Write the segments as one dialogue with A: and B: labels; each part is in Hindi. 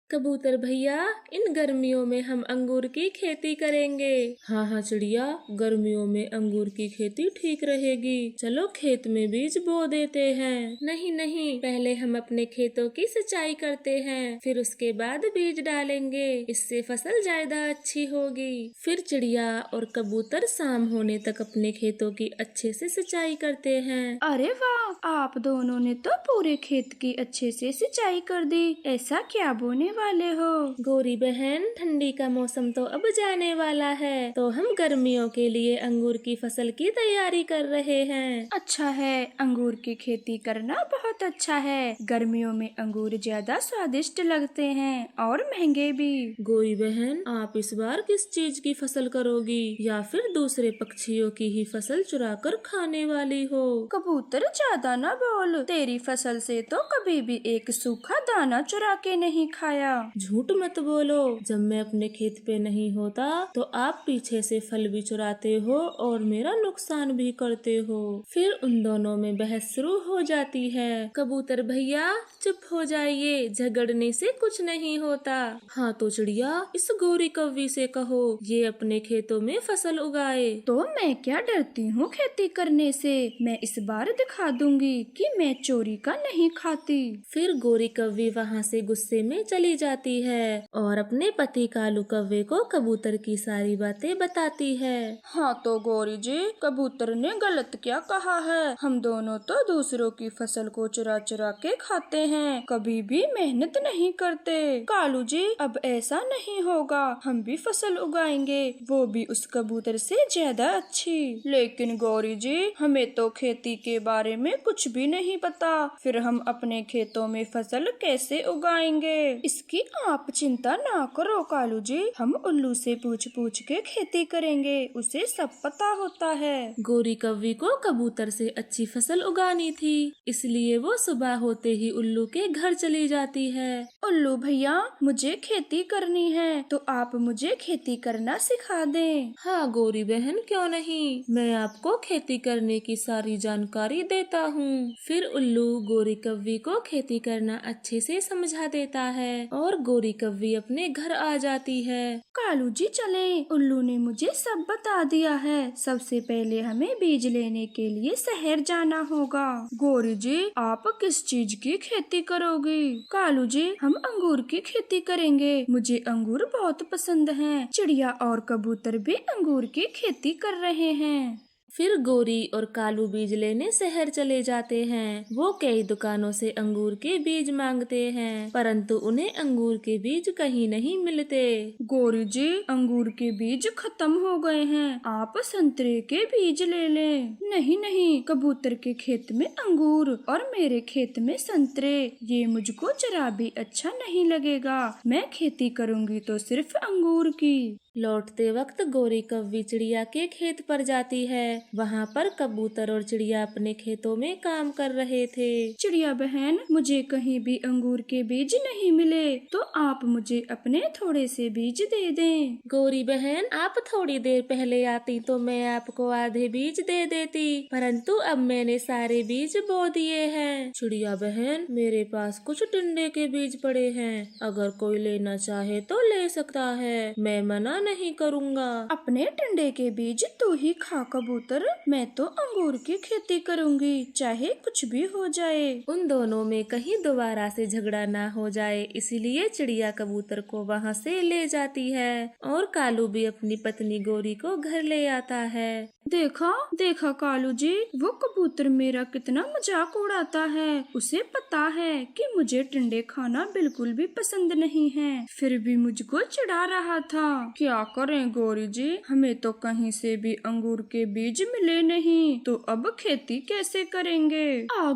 A: कबूतर भैया, इन गर्मियों में हम अंगूर की खेती करेंगे। हाँ हाँ चिड़िया, गर्मियों में अंगूर की खेती ठीक रहेगी। चलो खेत में बीज बो देते हैं। नहीं नहीं, पहले हम अपने खेतों की सिंचाई करते हैं, फिर उसके बाद बीज डालेंगे। इससे फसल ज्यादा अच्छी होगी। फिर चिड़िया और कबूतर शाम होने तक अपने खेतों की अच्छे से सिंचाई करते हैं।
B: अरे वाह, आप दोनों ने तो पूरे खेत की अच्छे से सिंचाई कर दी। ऐसा क्या बोने वाले हो?
A: गौरी बहन, ठंडी का मौसम तो अब जाने वाला है, तो हम गर्मियों के लिए अंगूर की फसल की तैयारी कर रहे हैं।
B: अच्छा है, अंगूर की खेती करना बहुत अच्छा है। गर्मियों में अंगूर ज्यादा स्वादिष्ट लगते हैं और महंगे भी।
A: गौरी बहन, आप इस बार किस चीज की फसल करोगी, या फिर दूसरे पक्षियों की ही फसल चुरा कर खाने वाली हो?
B: कबूतर ज्यादा न बोल, तेरी फसल से तो कभी भी एक सूखा दाना चुरा के नहीं खाया।
A: झूठ मत बोलो, जब मैं अपने खेत पे नहीं होता तो आप पीछे से फल भी चुराते हो और मेरा नुकसान भी करते हो। फिर उन दोनों में बहस शुरू हो जाती है। कबूतर भैया चुप हो जाइए, झगड़ने से कुछ नहीं होता। हाँ तो चिड़िया, इस गौरी कव्वी से कहो ये अपने खेतों में फसल उगाए।
B: तो मैं क्या डरती हूँ खेती करने से, मैं इस बार दिखा दूंगी कि मैं चोरी का नहीं खाती।
A: फिर गौरी कव्वी वहाँ से गुस्से में चली जाती है और अपने पति कालू कव्वे को कबूतर की सारी बातें बताती है।
B: हाँ तो गौरी जी, कबूतर ने गलत क्या कहा है? हम दोनों तो दूसरों की फसल को चुरा चुरा के खाते हैं, कभी भी मेहनत नहीं करते। कालू जी, अब ऐसा नहीं होगा, हम भी फसल उगाएंगे, वो भी उस कबूतर से ज्यादा अच्छी। लेकिन गौरी जी, हमें तो खेती के बारे में कुछ भी नहीं पता, फिर हम अपने खेतों में फसल कैसे उगाएंगे? इसकी आप चिंता ना करो कालू जी, हम उल्लू से पूछ पूछ के खेती करेंगे, उसे सब पता होता है।
A: गौरी कव्वी को कबूतर से अच्छी फसल उगानी थी, इसलिए वो सुबह होते ही उल्लू के घर चली जाती है।
B: उल्लू भैया, मुझे खेती करनी है, तो आप मुझे खेती करना सिखा दें।
A: हाँ गौरी बहन, क्यों नहीं, मैं आपको खेती करने की सारी जानकारी देता हूँ। फिर उल्लू गौरी कव्वी को खेती करना अच्छे से समझा देता है और गौरी कव्वी अपने घर आ जाती है।
B: कालू जी चले, उल्लू ने मुझे सब बता दिया है। सबसे पहले हमें बीज लेने के लिए शहर जाना होगा। गौरी जी, आप किस चीज की खेती करोगी? कालू जी, हम अंगूर की खेती करेंगे, मुझे अंगूर बहुत पसंद हैं। चिड़िया और कबूतर भी अंगूर की खेती कर रहे हैं।
A: फिर गौरी और कालू बीज लेने शहर चले जाते हैं। वो कई दुकानों से अंगूर के बीज मांगते हैं, परंतु उन्हें अंगूर के बीज कहीं नहीं मिलते।
B: गौरी जी, अंगूर के बीज खत्म हो गए हैं, आप संतरे के बीज ले लें। नहीं नहीं, कबूतर के खेत में अंगूर और मेरे खेत में संतरे, ये मुझको जरा भी अच्छा नहीं लगेगा। मैं खेती करूँगी तो सिर्फ अंगूर की।
A: लौटते वक्त गौरी कव्वी चिड़िया के खेत पर जाती है। वहाँ पर कबूतर और चिड़िया अपने खेतों में काम कर रहे थे।
B: चिड़िया बहन, मुझे कहीं भी अंगूर के बीज नहीं मिले, तो आप मुझे अपने थोड़े से बीज दे दें।
A: गौरी बहन, आप थोड़ी देर पहले आती तो मैं आपको आधे बीज दे देती, परंतु अब मैंने सारे बीज बो दिए हैं। चिड़िया बहन, मेरे पास कुछ टिंडे के बीज पड़े हैं, अगर कोई लेना चाहे तो ले सकता है, मैं मना नहीं करूँगा।
B: अपने टिंडे के बीज तू ही खा कबूतर, मैं तो अंगूर की खेती करूँगी, चाहे कुछ भी हो जाए।
A: उन दोनों में कहीं दोबारा से झगड़ा ना हो जाए, इसीलिए चिड़िया कबूतर को वहाँ से ले जाती है और कालू भी अपनी पत्नी गौरी को घर ले आता है।
B: देखा देखा कालू जी, वो कबूतर मेरा कितना मजाक उड़ाता है। उसे पता है कि मुझे टिंडे खाना बिल्कुल भी पसंद नहीं है, फिर भी मुझको चिढ़ा रहा था। क्या करें गौरी जी, हमें तो कहीं से भी अंगूर के बीज मिले नहीं, तो अब खेती कैसे करेंगे? आ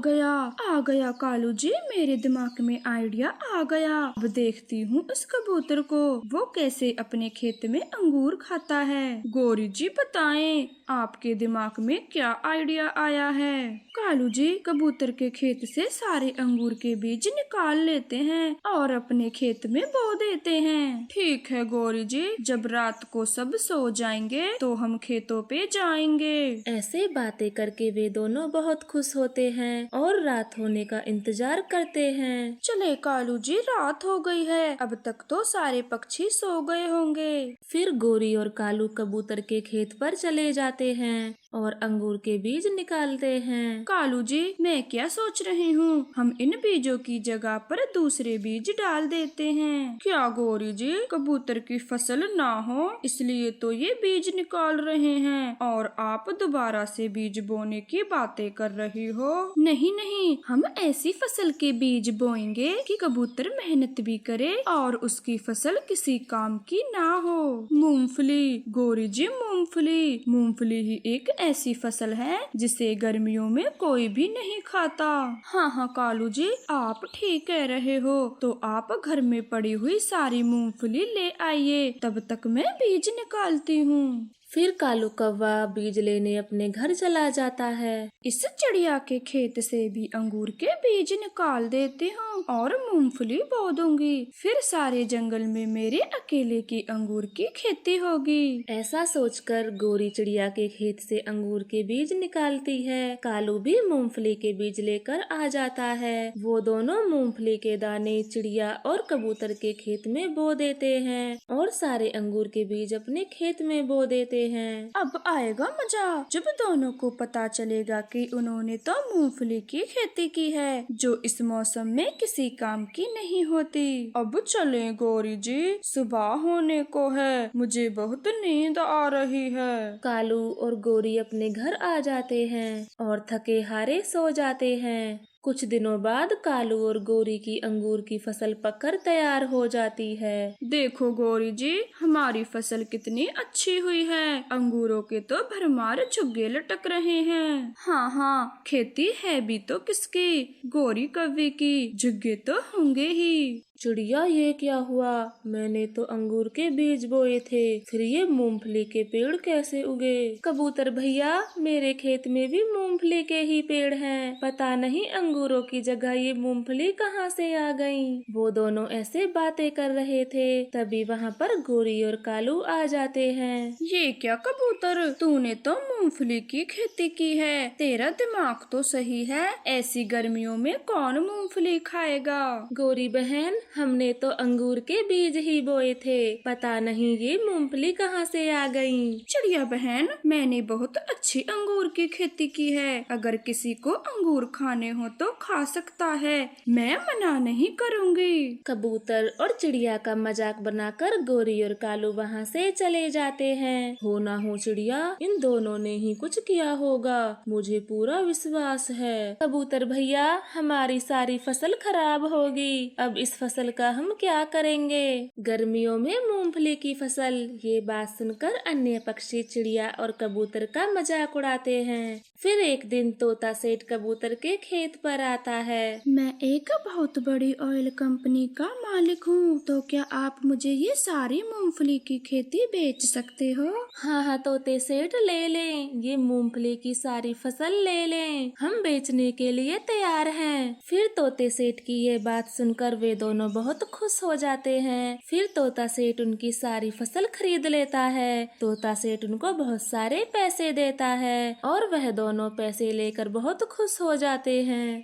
B: गया कालू जी, मेरे दिमाग में आइडिया आ गया। अब देखती हूँ उस कबूतर को, वो कैसे अपने खेत में अंगूर खाता है। गौरी जी बताएं, आपके दिमाग में क्या आइडिया आया है? कालू जी कबूतर के खेत से सारे अंगूर के बीज निकाल लेते हैं और अपने खेत में बो देते हैं। ठीक है गौरी जी, जब रात को सब सो जाएंगे तो हम खेतों पे जाएंगे।
A: ऐसे बातें करके वे दोनों बहुत खुश होते हैं और रात होने का इंतजार करते हैं।
B: चले कालू जी, रात हो गई है, अब तक तो सारे पक्षी सो गए होंगे।
A: फिर गोरी और कालू कबूतर के खेत पर चले जाते हैं और अंगूर के बीज निकालते हैं।
B: कालू जी, मैं क्या सोच रही हूँ, हम इन बीजों की जगह पर दूसरे बीज डाल देते हैं। क्या गौरी जी, कबूतर की फसल ना हो इसलिए तो ये बीज निकाल रहे हैं और आप दोबारा से बीज बोने की बातें कर रही हो। नहीं नहीं, हम ऐसी फसल के बीज बोएंगे कि कबूतर मेहनत भी करे और उसकी फसल किसी काम की ना हो। मूंगफली गौरी जी, मूंगफली। मूंगफली ही एक ऐसी फसल है जिसे गर्मियों में कोई भी नहीं खाता। हाँ हाँ कालू जी, आप ठीक कह रहे हो। तो आप घर में पड़ी हुई सारी मूंगफली ले आइए, तब तक मैं बीज निकालती हूँ।
A: फिर कालू कौवा बीज लेने अपने घर चला जाता है।
B: इस चिड़िया के खेत से भी अंगूर के बीज निकाल देती हूँ और मूंगफली बो दूंगी, फिर सारे जंगल में मेरे अकेले की अंगूर की खेती होगी।
A: ऐसा सोचकर गोरी चिड़िया के खेत से अंगूर के बीज निकालती है। कालू भी मूंगफली के बीज लेकर आ जाता है। वो दोनों मूंगफली के दाने चिड़िया और कबूतर के खेत में बो देते हैं और सारे अंगूर के बीज अपने खेत में बो देते हैं।
B: अब आएगा मजा जब दोनों को पता चलेगा कि उन्होंने तो मूंगफली की खेती की है, जो इस मौसम में किसी काम की नहीं होती। अब चले गौरी जी, सुबह होने को है, मुझे बहुत नींद आ रही है।
A: कालू और गोरी अपने घर आ जाते हैं और थके हारे सो जाते हैं। कुछ दिनों बाद कालू और गोरी की अंगूर की फसल पककर तैयार हो जाती है।
B: देखो गौरी जी, हमारी फसल कितनी अच्छी हुई है, अंगूरों के तो भरमार झुग्गे लटक रहे हैं। हाँ हाँ, खेती है भी तो किसकी, गौरी कव्वे की, झुग्गे तो होंगे ही।
A: चिड़िया, ये क्या हुआ? मैंने तो अंगूर के बीज बोए थे, फिर ये मूंगफली के पेड़ कैसे उगे? कबूतर भैया, मेरे खेत में भी मूंगफली के ही पेड़ हैं। पता नहीं अंगूरों की जगह ये मूंगफली कहाँ से आ गईं। वो दोनों ऐसे बातें कर रहे थे, तभी वहाँ पर गोरी और कालू आ जाते हैं।
B: ये क्या कबूतर, तूने तो मूंगफली की खेती की है, तेरा दिमाग तो सही है, ऐसी गर्मियों में कौन मूंगफली खाएगा?
A: गोरी बहन, हमने तो अंगूर के बीज ही बोए थे, पता नहीं ये मूंगफली कहाँ से आ गईं।
B: चिड़िया बहन, मैंने बहुत अच्छी अंगूर की खेती की है, अगर किसी को अंगूर खाने हो तो खा सकता है, मैं मना नहीं करूँगी।
A: कबूतर और चिड़िया का मजाक बनाकर गोरी और कालू वहाँ से चले जाते हैं। हो ना हो चिड़िया, इन दोनों ने ही कुछ किया होगा, मुझे पूरा विश्वास है। कबूतर भैया, हमारी सारी फसल खराब होगी, अब इस फसल का हम क्या करेंगे? गर्मियों में मूंगफली की फसल। ये बात सुनकर अन्य पक्षी चिड़िया और कबूतर का मजाक उड़ाते हैं। फिर एक दिन तोता सेठ कबूतर के खेत पर आता है।
B: मैं एक बहुत बड़ी ऑयल कंपनी का मालिक हूँ, तो क्या आप मुझे ये सारी मूंगफली की खेती बेच सकते हो?
A: हाँ हाँ तोते सेठ, ले लें, ये मूंगफली की सारी फसल ले लें, हम बेचने के लिए तैयार हैं। फिर तोते सेठ की ये बात सुनकर वे दोनों बहुत खुश हो जाते हैं। फिर तोता सेठ उनकी सारी फसल खरीद लेता है। तोता सेठ उनको बहुत सारे पैसे देता है और वह दोनों पैसे लेकर बहुत खुश हो जाते हैं।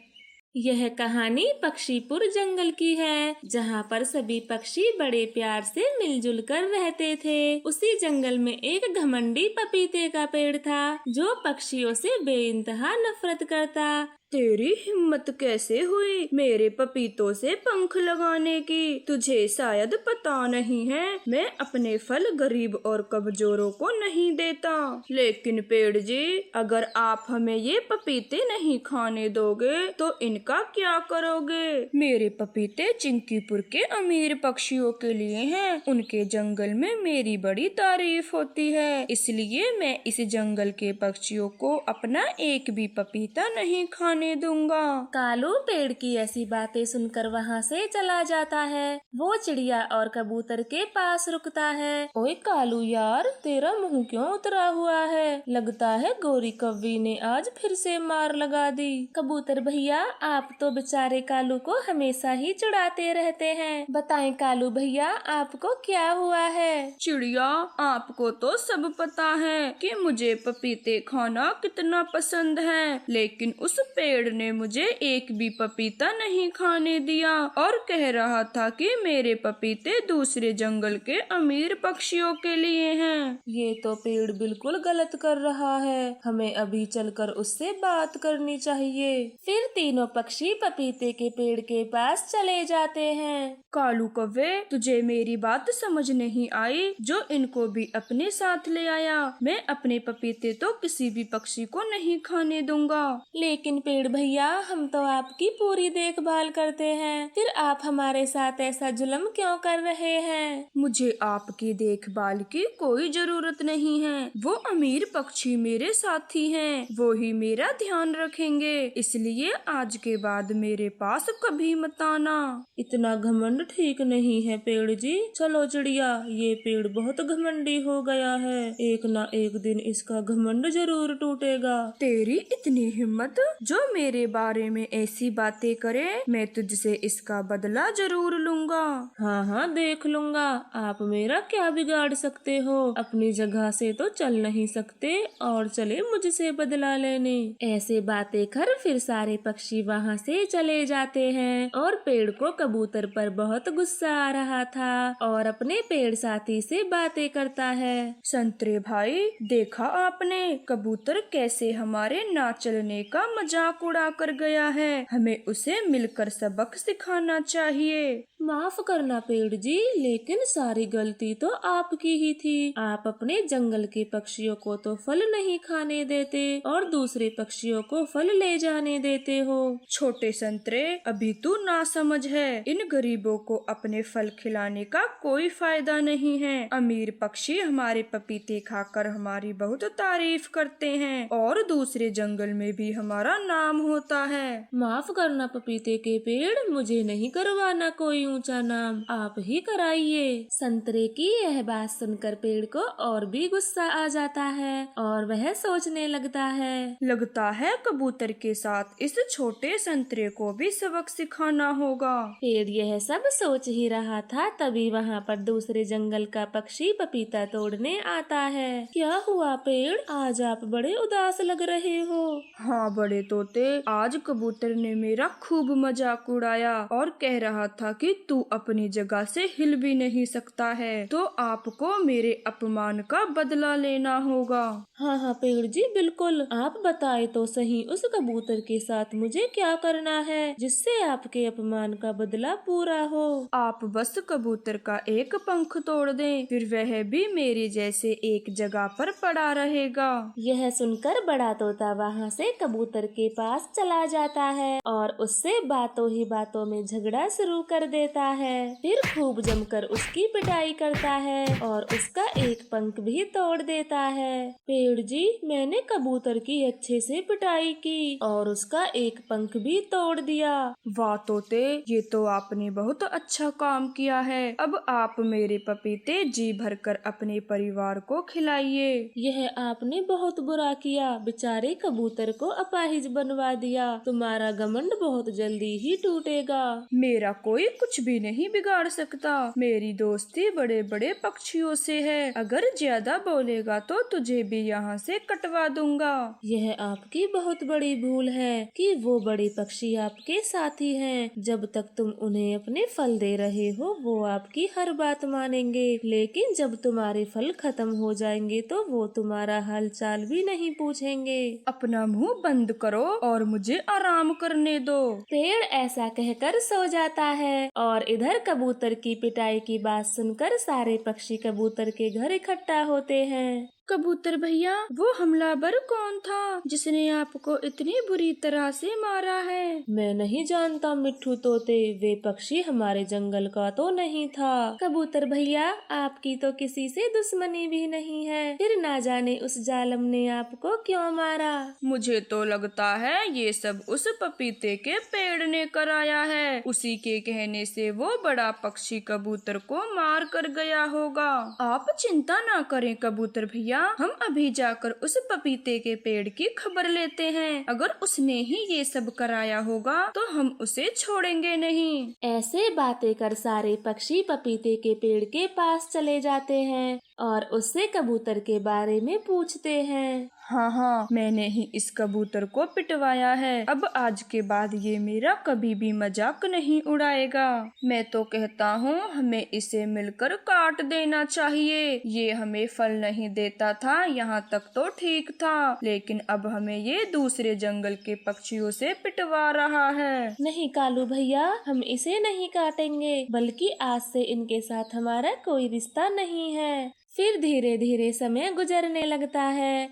A: यह कहानी पक्षीपुर जंगल की है, जहाँ पर सभी पक्षी बड़े प्यार से मिलजुल कर रहते थे। उसी जंगल में एक घमंडी पपीते का पेड़ था, जो पक्षियों से बेइंतहा नफरत करता।
B: तेरी हिम्मत कैसे हुई मेरे पपीतों से पंख लगाने की? तुझे शायद पता नहीं है, मैं अपने फल गरीब और कमजोरों को नहीं देता। लेकिन पेड़ जी, अगर आप हमें ये पपीते नहीं खाने दोगे तो इनका क्या करोगे? मेरे पपीते चिंकीपुर के अमीर पक्षियों के लिए हैं, उनके जंगल में मेरी बड़ी तारीफ होती है, इसलिए मैं इस जंगल के पक्षियों को अपना एक भी पपीता नहीं खाने खाने दूंगा।
A: कालू पेड़ की ऐसी बातें सुनकर वहाँ से चला जाता है। वो चिड़िया और कबूतर के पास रुकता है। ओए कालू यार, तेरा मुंह क्यों उतरा हुआ है? लगता है गोरी कव्वी ने आज फिर से मार लगा दी। कबूतर भैया, आप तो बेचारे कालू को हमेशा ही चिढ़ाते रहते हैं। बताएं कालू भैया, आपको क्या हुआ है?
B: चिड़िया, आपको तो सब पता है कि मुझे पपीते खाना कितना पसंद है, लेकिन उस पेड़ ने मुझे एक भी पपीता नहीं खाने दिया और कह रहा था कि मेरे पपीते दूसरे जंगल के अमीर पक्षियों के लिए हैं।
A: ये तो पेड़ बिल्कुल गलत कर रहा है। हमें अभी चलकर उससे बात करनी चाहिए। फिर तीनों पक्षी पपीते के पेड़ के पास चले जाते हैं।
B: कालू कव्वे, तुझे मेरी बात समझ नहीं आई जो इनको भी अपने साथ ले आया। मैं अपने पपीते तो किसी भी पक्षी को नहीं खाने दूंगा।
A: लेकिन पेड़ भैया, हम तो आपकी पूरी देखभाल करते हैं, फिर आप हमारे साथ ऐसा जुल्म क्यों कर रहे हैं?
B: मुझे आपकी देखभाल की कोई जरूरत नहीं है। वो अमीर पक्षी मेरे साथी हैं, वो ही मेरा ध्यान रखेंगे, इसलिए आज के बाद मेरे पास कभी मत आना।
A: इतना घमंड ठीक नहीं है पेड़ जी। चलो चिड़िया, ये पेड़ बहुत घमंडी हो गया है। एक ना एक दिन इसका घमंड जरूर टूटेगा।
B: तेरी इतनी हिम्मत जो मेरे बारे में ऐसी बातें करे, मैं तुझसे इसका बदला जरूर लूंगा।
A: हाँ हाँ, देख लूंगा। आप मेरा क्या बिगाड़ सकते हो? अपनी जगह से तो चल नहीं सकते और चले मुझसे बदला लेने। ऐसे बातें कर फिर सारे पक्षी वहाँ से चले जाते हैं और पेड़ को कबूतर पर बहुत गुस्सा आ रहा था और अपने पेड़ साथी से बातें करता है।
B: संतरे भाई, देखा आपने कबूतर कैसे हमारे ना चलने का मजाक उड़ा कर गया है। हमें उसे मिलकर सबक सिखाना चाहिए।
A: माफ करना पेड़ जी, लेकिन सारी गलती तो आपकी ही थी। आप अपने जंगल के पक्षियों को तो फल नहीं खाने देते और दूसरे पक्षियों को फल ले जाने देते हो।
B: छोटे संतरे, अभी तू ना समझ है। इन गरीबों को अपने फल खिलाने का कोई फायदा नहीं है। अमीर पक्षी हमारे पपीते खाकर हमारी बहुत तारीफ करते हैं और दूसरे जंगल में भी हमारा नाम होता है।
A: माफ करना पपीते के पेड़, मुझे नहीं करवाना कोई ऊंचा नाम, आप ही कराइए। संतरे की यह बात सुनकर पेड़ को और भी गुस्सा आ जाता है और वह सोचने लगता है
B: कबूतर के साथ इस छोटे संतरे को भी सबक सिखाना होगा।
A: पेड़ यह सब सोच ही रहा था, तभी वहाँ पर दूसरे जंगल का पक्षी पपीता तोड़ने आता है। क्या हुआ पेड़, आज आप बड़े उदास लग रहे हो?
B: हाँ बड़े तोते, आज कबूतर ने मेरा खूब मजाक उड़ाया और कह रहा था कि तू अपनी जगह से हिल भी नहीं सकता है, तो आपको मेरे अपमान का बदला लेना होगा।
A: हाँ हाँ पेड़ जी, बिल्कुल। आप बताए तो सही, उस कबूतर के साथ मुझे क्या करना है जिससे आपके अपमान का बदला पूरा हो?
B: आप बस कबूतर का एक पंख तोड़ दें, फिर वह भी मेरे जैसे एक जगह पर पड़ा रहेगा।
A: यह सुनकर बड़ा तोता वहाँ से कबूतर के पास चला जाता है और उससे बातों ही बातों में झगड़ा शुरू कर देता है। फिर खूब जमकर उसकी पिटाई करता है और उसका एक पंख भी तोड़ देता है। पेड़ जी, मैंने कबूतर की अच्छे से पिटाई की और उसका एक पंख भी तोड़ दिया।
B: वाह तोते, ये तो आपने बहुत अच्छा काम किया है। अब आप मेरे पपीते जी भरकर अपने परिवार को खिलाइए।
A: यह आपने बहुत बुरा किया, बेचारे कबूतर को अपाहिज बनवा दिया। तुम्हारा घमंड बहुत जल्दी ही टूटेगा।
B: मेरा कोई कुछ भी नहीं बिगाड़ सकता। मेरी दोस्ती बड़े बड़े पक्षियों से है। अगर ज्यादा बोलेगा तो तुझे भी यहाँ से कटवा दूंगा।
A: यह आपकी बहुत बड़ी भूल है कि वो बड़े पक्षी आपके साथी हैं। जब तक तुम उन्हें अपने फल दे रहे हो वो आपकी हर बात मानेंगे, लेकिन जब तुम्हारे फल खत्म हो जाएंगे तो वो तुम्हारा हालचाल भी नहीं पूछेंगे।
B: अपना मुंह बंद करो और मुझे आराम करने दो।
A: पेड़ ऐसा कहकर सो जाता है और इधर कबूतर की पिटाई की बात सुनकर सारे पक्षी कबूतर के घर इकट्ठा होते हैं।
B: कबूतर भैया, वो हमलावर कौन था जिसने आपको इतनी बुरी तरह से मारा है?
A: मैं नहीं जानता मिट्ठू तोते, वे पक्षी हमारे जंगल का तो नहीं था। कबूतर भैया, आपकी तो किसी से दुश्मनी भी नहीं है, फिर ना जाने उस जालम ने आपको क्यों मारा।
B: मुझे तो लगता है ये सब उस पपीते के पेड़ ने कराया है। उसी के कहने से वो बड़ा पक्षी कबूतर को मार कर गया होगा। आप चिंता ना करें कबूतर भैया, हम अभी जाकर उस पपीते के पेड़ की खबर लेते हैं। अगर उसने ही ये सब कराया होगा तो हम उसे छोड़ेंगे नहीं।
A: ऐसे बातें कर सारे पक्षी पपीते के पेड़ के पास चले जाते हैं और उससे कबूतर के बारे में पूछते हैं।
B: हाँ हाँ, मैंने ही इस कबूतर को पिटवाया है। अब आज के बाद ये मेरा कभी भी मजाक नहीं उड़ाएगा। मैं तो कहता हूँ हमें इसे मिलकर काट देना चाहिए। ये हमें फल नहीं देता था, यहाँ तक तो ठीक था, लेकिन अब हमें ये दूसरे जंगल के पक्षियों से पिटवा रहा है।
A: नहीं कालू भैया, हम इसे नहीं काटेंगे, बल्कि आज से इनके साथ हमारा कोई रिश्ता नहीं है। फिर धीरे धीरे समय गुजरने लगता है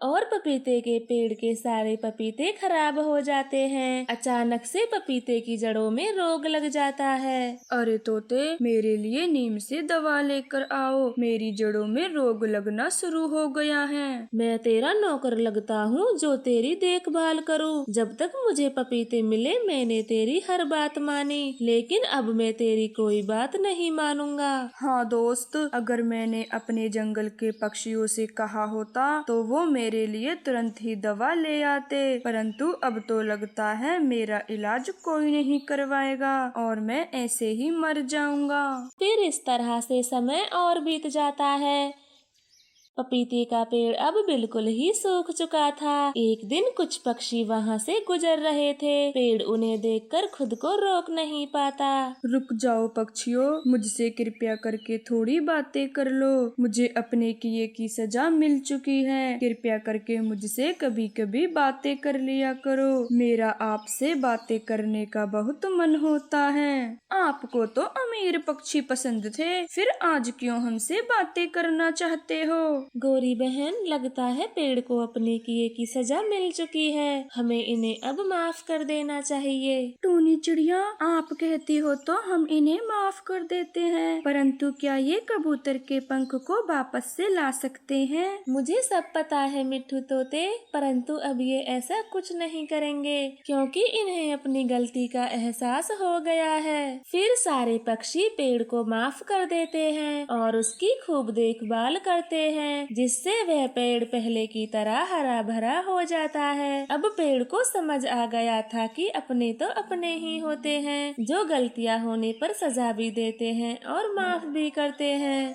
A: और पपीते के पेड़ के सारे पपीते खराब हो जाते हैं। अचानक से पपीते की जड़ों में रोग लग जाता है।
B: अरे तोते, मेरे लिए नीम से दवा लेकर आओ, मेरी जड़ों में रोग लगना शुरू हो गया है।
A: मैं तेरा नौकर लगता हूँ जो तेरी देखभाल करूँ। जब तक मुझे पपीते मिले मैंने तेरी हर बात मानी, लेकिन अब मैं तेरी कोई बात नहीं मानूंगा।
B: हाँ दोस्त, अगर मैंने अपने जंगल के पक्षियों से कहा होता तो वो मेरे लिए तुरंत ही दवा ले आते, परंतु अब तो लगता है मेरा इलाज कोई नहीं करवाएगा और मैं ऐसे ही मर जाऊंगा।
A: फिर इस तरह से समय और बीत जाता है। पपीते का पेड़ अब बिल्कुल ही सूख चुका था। एक दिन कुछ पक्षी वहाँ से गुजर रहे थे। पेड़ उन्हें देखकर खुद को रोक नहीं पाता।
B: रुक जाओ पक्षियों, मुझसे कृपया करके थोड़ी बातें कर लो। मुझे अपने किए की सजा मिल चुकी है, कृपया करके मुझसे कभी कभी बातें कर लिया करो। मेरा आपसे बातें करने का बहुत मन होता है। आपको तो अमीर पक्षी पसंद थे, फिर आज क्यों हमसे बातें करना चाहते हो?
A: गोरी बहन, लगता है पेड़ को अपने किए की सजा मिल चुकी है, हमें इन्हें अब माफ कर देना चाहिए।
B: टूनी चिड़िया, आप कहती हो तो हम इन्हें माफ कर देते हैं, परंतु क्या ये कबूतर के पंख को वापस से ला सकते हैं?
A: मुझे सब पता है मिट्ठू तोते, परंतु अब ये ऐसा कुछ नहीं करेंगे क्योंकि इन्हें अपनी गलती का एहसास हो गया है। फिर सारे पक्षी पेड़ को माफ कर देते हैं और उसकी खूब देखभाल करते हैं, जिससे वह पेड़ पहले की तरह हरा भरा हो जाता है। अब पेड़ को समझ आ गया था कि अपने तो अपने ही होते हैं, जो गलतियां होने पर सजा भी देते हैं और माफ भी करते हैं।